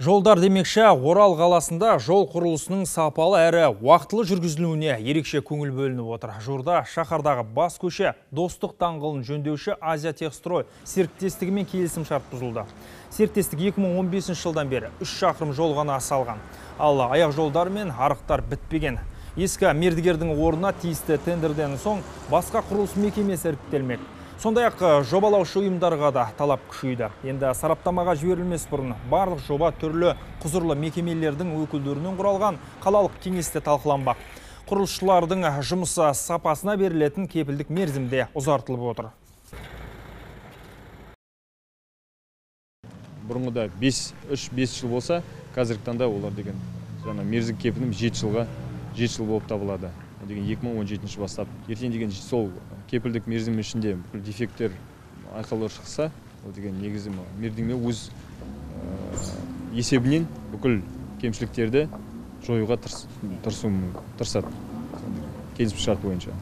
Жолдар демекші, Орал қаласында жол құрылысының сапалы әрі уақытылы жүргізілуіне ерекше көңіл бөлініп отыр. Жуырда шаһардағы бас көше Достық даңғылын жөндеуші Азия Техстрой серіктестігімен келісім шарт бұзылды. Серіктестік 2015 жылдан бері 3 шақырым жол ғана салған. Ал аяқ жолдар мен арықтар бітпеген. Ескі мердігердің орнына тиісті тендерден соң басқа құрылыс мекемесі іріктелмек. Сондай-ақ жобалаушы ұйымдарға да талап күшейді. Енді сараптамаға жіберілмес бұрын барлық жоба түрлі құзырлы мекемелердің өкілдерінен құралған қалалық кеңесте талқыланбақ. Құрылысшылардың жұмысы сапасына берілетін кепілдік мерзімде ұзартылып отыр. Бұрынғыда 3-5 жыл болса, қазіргі таңда олар деген мерзім кепілім 7 жыл болып табылады. Деген 2017 бастап. Ертең деген сол кепілдік мерзім ішінде дефекттер айқалар шықса, ол деген негізі мердігме өз есебінен бүкіл кемшіліктерді жоюға тырысады келісім шарт бойынша.